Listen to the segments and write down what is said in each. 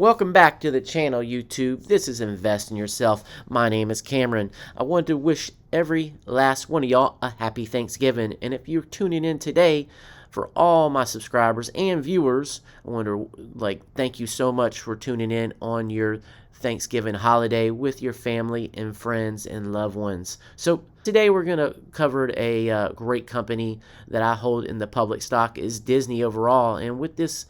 Welcome back to the channel, YouTube. This is Invest in Yourself. My name is Cameron. I want to wish every last one of y'all a happy Thanksgiving. And if you're tuning in today, for all my subscribers and viewers, I want to thank you so much for tuning in on your Thanksgiving holiday with your family and friends and loved ones. So today we're going to cover a great company that I hold in the public stock is Disney overall. And with this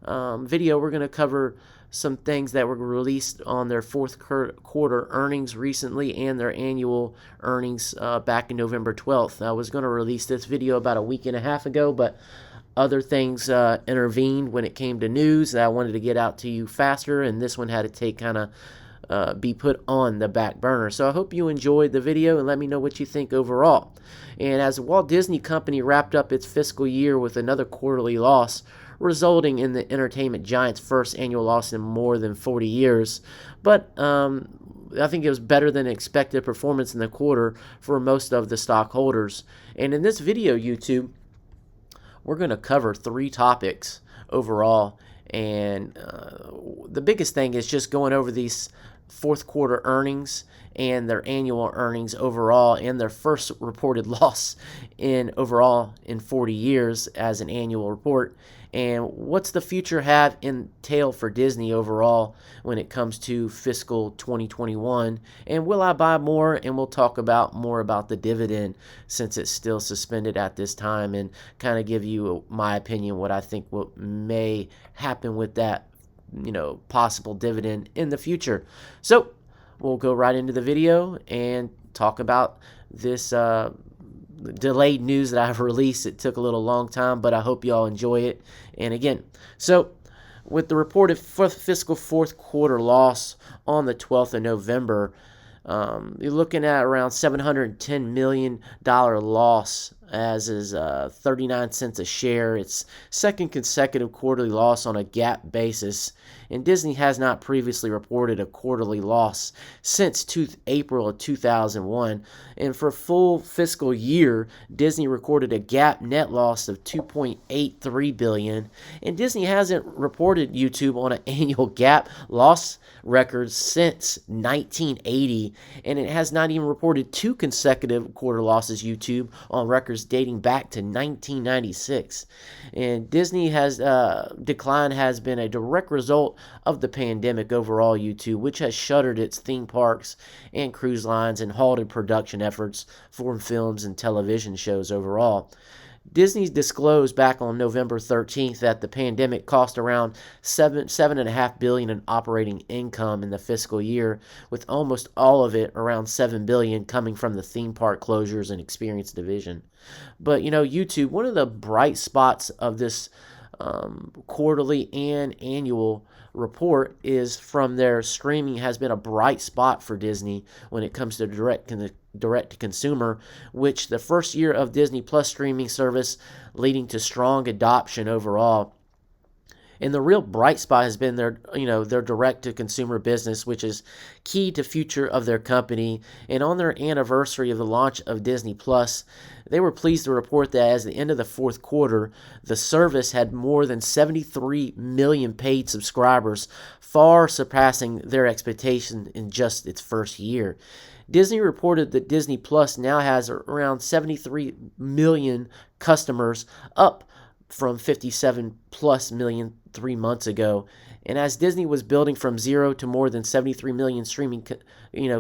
video, we're going to cover some things that were released on their fourth quarter earnings recently and their annual earnings back in November 12th. I was going to release this video about a week and a half ago, but other things intervened when it came to news that I wanted to get out to you faster, and this one had to be put on the back burner. So I hope you enjoyed the video and let me know what you think overall. And as the Walt Disney Company wrapped up its fiscal year with another quarterly loss, resulting in the entertainment giant's first annual loss in more than 40 years. But I think it was better than expected performance in the quarter for most of the stockholders. And in this video, YouTube, we're going to cover 3 topics overall. And the biggest thing is just going over these fourth quarter earnings and their annual earnings overall and their first reported loss overall in 40 years as an annual report. And what's the future have entail for Disney overall when it comes to fiscal 2021? And will I buy more? And we'll talk more about the dividend since it's still suspended at this time, and kind of give you my opinion what I think what may happen with that, possible dividend in the future. So we'll go right into the video and talk about this delayed news that I've released. It took a little long time, but I hope y'all enjoy it. And again, so with the reported fiscal fourth quarter loss on the 12th of November, you're looking at around $710 million loss, as is 39 cents a share. It's second consecutive quarterly loss on a GAAP basis, and Disney has not previously reported a quarterly loss since April of 2001. And for full fiscal year, Disney recorded a GAAP net loss of $2.83 billion, and Disney hasn't reported YouTube on an annual GAAP loss record since 1980, and it has not even reported 2 consecutive quarter losses YouTube on records dating back to 1996. And Disney decline has been a direct result of the pandemic overall, YouTube, which has shuttered its theme parks and cruise lines and halted production efforts for films and television shows overall. Disney disclosed back on November 13th that the pandemic cost around $7.5 billion in operating income in the fiscal year, with almost all of it, around $7 billion, coming from the theme park closures and experience division. But YouTube, one of the bright spots of this quarterly and annual report is from their streaming has been a bright spot for Disney when it comes to direct to consumer, which the first year of Disney Plus streaming service leading to strong adoption overall. And the real bright spot has been their direct-to-consumer business, which is key to future of their company. And on their anniversary of the launch of Disney Plus, they were pleased to report that as the end of the fourth quarter, the service had more than 73 million paid subscribers, far surpassing their expectations in just its first year. Disney reported that Disney Plus now has around 73 million customers, up from 57 plus million 3 months ago. And as Disney was building from zero to more than 73 million streaming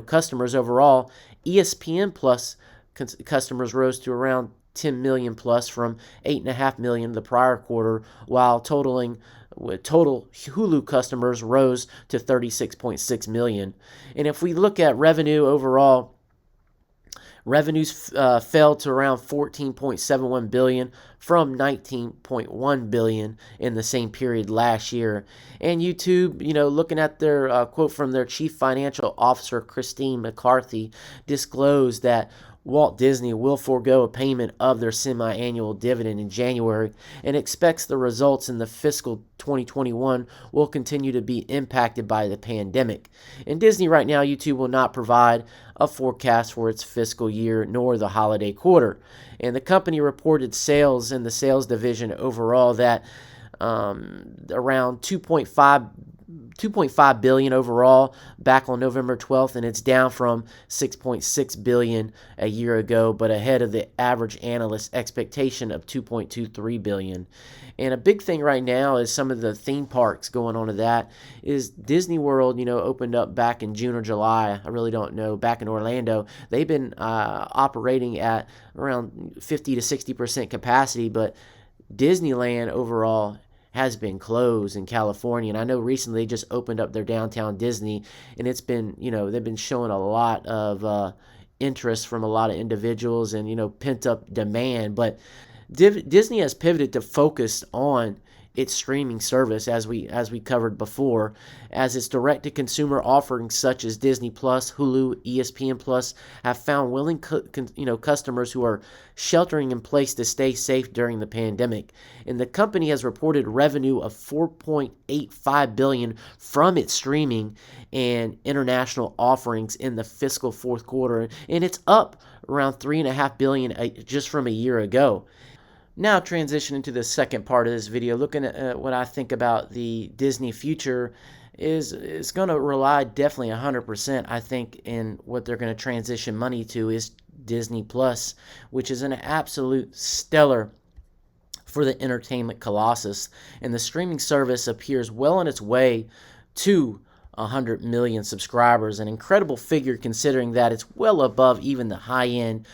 customers overall, ESPN Plus customers rose to around 10 million plus from 8.5 million the prior quarter, while total Hulu customers rose to 36.6 million. And if we look at revenue overall, revenues fell to around $14.71 billion from $19.1 billion in the same period last year. And YouTube, looking at their quote from their chief financial officer, Christine McCarthy, disclosed that Walt Disney will forego a payment of their semi-annual dividend in January and expects the results in the fiscal 2021 will continue to be impacted by the pandemic. And Disney right now, YouTube, will not provide a forecast for its fiscal year nor the holiday quarter. And the company reported sales in the sales division overall that around $2.5 2.5 billion overall back on November 12th, and it's down from 6.6 billion a year ago, but ahead of the average analyst expectation of 2.23 billion. And a big thing right now is some of the theme parks going on to that is Disney World, opened up back in June or July. I really don't know. Back in Orlando, they've been operating at around 50 to 60% capacity, but Disneyland overall has been closed in California. And I know recently they just opened up their downtown Disney, and it's been, they've been showing a lot of interest from a lot of individuals and, pent up demand. But Disney has pivoted to focus on its streaming service, as we covered before, as its direct-to-consumer offerings such as Disney Plus, Hulu, ESPN Plus have found willing customers who are sheltering in place to stay safe during the pandemic. And the company has reported revenue of $4.85 billion from its streaming and international offerings in the fiscal fourth quarter, and it's up around $3.5 billion just from a year ago. Now transitioning to the second part of this video, looking at what I think about the Disney future is going to rely definitely 100%, I think, in what they're going to transition money to is Disney Plus, which is an absolute stellar for the entertainment colossus. And the streaming service appears well on its way to 100 million subscribers, an incredible figure considering that it's well above even the high end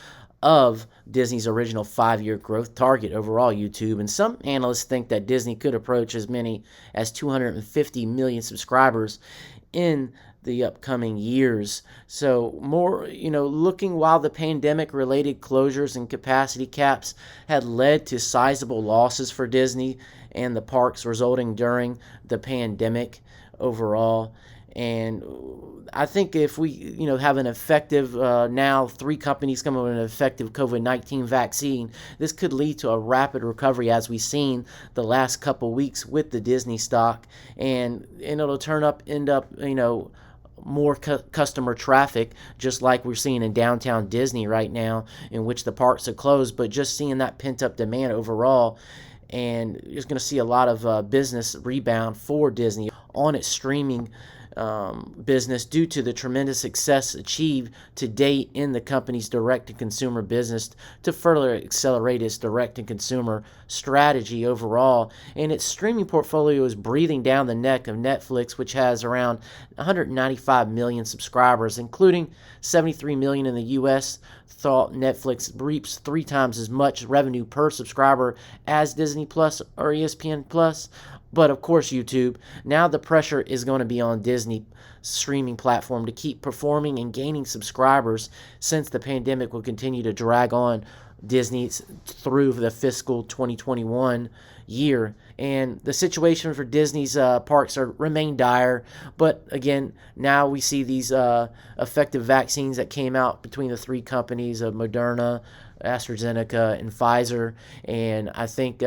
of Disney's original 5-year growth target overall, YouTube. And some analysts think that Disney could approach as many as 250 million subscribers in the upcoming years. So more, looking while the pandemic-related closures and capacity caps had led to sizable losses for Disney and the parks resulting during the pandemic overall. And I think if we, have an effective, now 3 companies coming with an effective COVID-19 vaccine, this could lead to a rapid recovery as we've seen the last couple weeks with the Disney stock. And it'll end up, more customer traffic, just like we're seeing in downtown Disney right now, in which the parks are closed, but just seeing that pent-up demand overall. And you're going to see a lot of business rebound for Disney on its streaming business due to the tremendous success achieved to date in the company's direct-to-consumer business to further accelerate its direct-to-consumer strategy overall. And its streaming portfolio is breathing down the neck of Netflix, which has around 195 million subscribers, including 73 million in the U.S. Thought Netflix reaps 3 times as much revenue per subscriber as Disney Plus or ESPN Plus. But of course, YouTube, now the pressure is going to be on Disney streaming platform to keep performing and gaining subscribers, since the pandemic will continue to drag on Disney through the fiscal 2021 year. And the situation for Disney's parks remain dire. But again, now we see these effective vaccines that came out between the 3 companies of Moderna, AstraZeneca, and Pfizer. And I think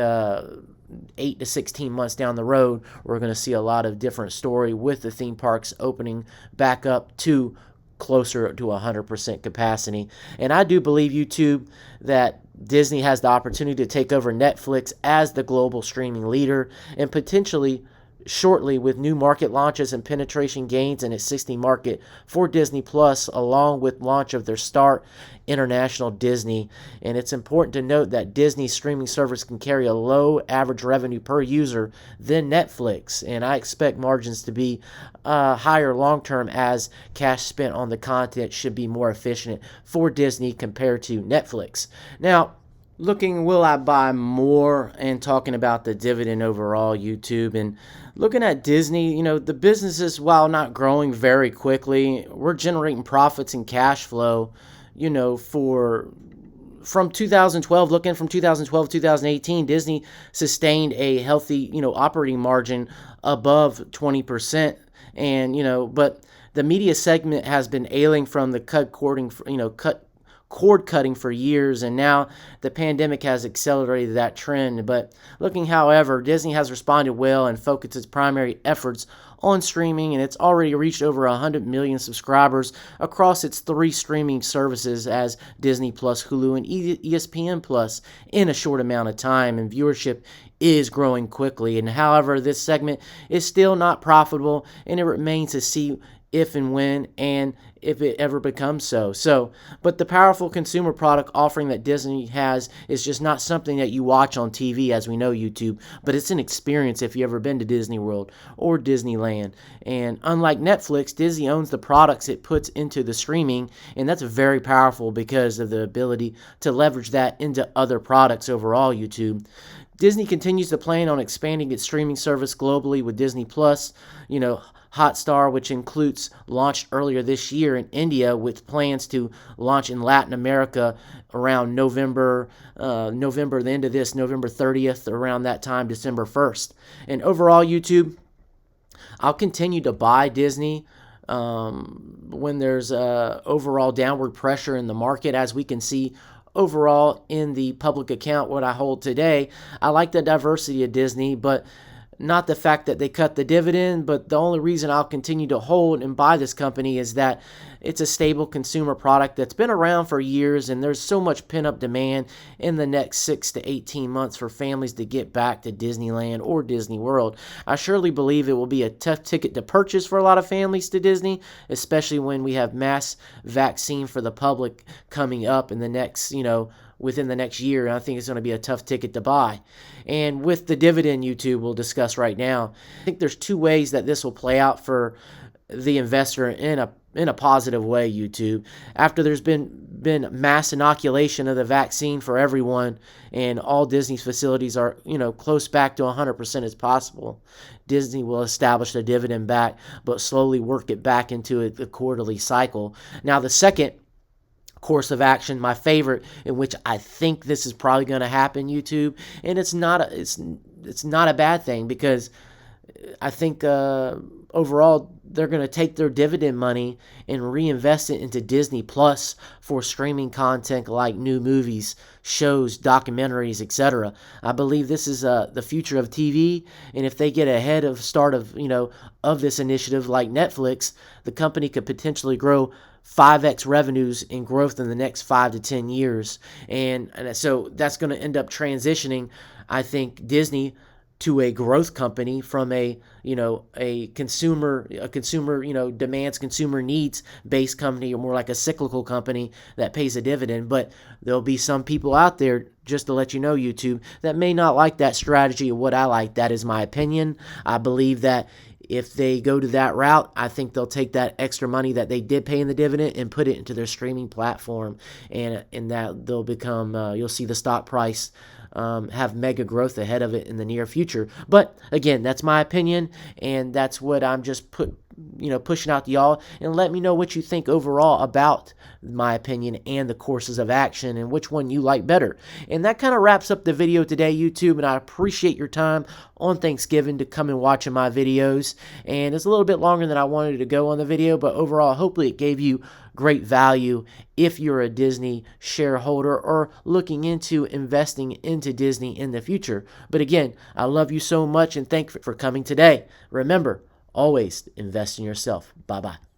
8 to 16 months down the road, we're going to see a lot of different story with the theme parks opening back up to closer to 100% capacity. And I do believe, YouTube, that Disney has the opportunity to take over Netflix as the global streaming leader, and potentially shortly with new market launches and penetration gains in its 60 market for Disney Plus, along with launch of their Start International Disney. And it's important to note that Disney's streaming service can carry a low average revenue per user than Netflix, and I expect margins to be higher long term, as cash spent on the content should be more efficient for Disney compared to Netflix. Now, looking, will I buy more, and talking about the dividend overall, YouTube, and looking at Disney, the businesses, while not growing very quickly, we're generating profits and cash flow, from 2012, looking from 2012 to 2018, Disney sustained a healthy, operating margin above 20%. And, but the media segment has been ailing from the cord cutting for years, and now the pandemic has accelerated that trend. But looking, however, Disney has responded well and focused its primary efforts on streaming, and it's already reached over 100 million subscribers across its 3 streaming services as Disney Plus, Hulu, and ESPN Plus in a short amount of time, and viewership is growing quickly. And however, this segment is still not profitable, and it remains to see if and when and if it ever becomes so. But the powerful consumer product offering that Disney has is just not something that you watch on TV, as we know, YouTube, but it's an experience if you've ever been to Disney World or Disneyland. And unlike Netflix, Disney owns the products it puts into the streaming, and that's very powerful because of the ability to leverage that into other products overall, YouTube. Disney continues to plan on expanding its streaming service globally with Disney Plus, Hotstar, which launched earlier this year in India, with plans to launch in Latin America around November, the end of this, November 30th, around that time, December 1st. And overall, YouTube, I'll continue to buy Disney when there's overall downward pressure in the market, as we can see overall in the public account what I hold today. I like the diversity of Disney, but not the fact that they cut the dividend. But the only reason I'll continue to hold and buy this company is that it's a stable consumer product that's been around for years, and there's so much pent-up demand in the next 6 to 18 months for families to get back to Disneyland or Disney World. I surely believe it will be a tough ticket to purchase for a lot of families to Disney, especially when we have mass vaccine for the public coming up in the next, within the next year. I think it's going to be a tough ticket to buy. And with the dividend, YouTube, we'll discuss right now, I think there's 2 ways that this will play out for the investor in a positive way, YouTube. After there's been mass inoculation of the vaccine for everyone, and all Disney's facilities are close back to 100% as possible, Disney will establish the dividend back, but slowly work it back into a quarterly cycle. Now, the second course of action, my favorite, in which I think this is probably going to happen, YouTube, and it's not a bad thing, because I think overall they're going to take their dividend money and reinvest it into Disney Plus for streaming content like new movies, shows, documentaries, etc. I believe this is the future of TV, and if they get ahead of start of this initiative like Netflix, the company could potentially grow 5x revenues in growth in the next 5 to 10 years. And so that's going to end up transitioning, I think, Disney to a growth company from a consumer demands, consumer needs based company, or more like a cyclical company that pays a dividend. But there'll be some people out there, just to let you know, YouTube, that may not like that strategy of what I like. That is my opinion. I believe that if they go to that route, I think they'll take that extra money that they did pay in the dividend and put it into their streaming platform, and that they'll become, you'll see the stock price have mega growth ahead of it in the near future. But again, that's my opinion, and that's what I'm just pushing out to y'all. And let me know what you think overall about my opinion and the courses of action, and which one you like better. And that kind of wraps up the video today, YouTube, and I appreciate your time on Thanksgiving to come and watch my videos. And it's a little bit longer than I wanted to go on the video, but overall, hopefully it gave you great value if you're a Disney shareholder or looking into investing into Disney in the future. But again, I love you so much, and thank you for coming today. Remember, always invest in yourself. Bye-bye.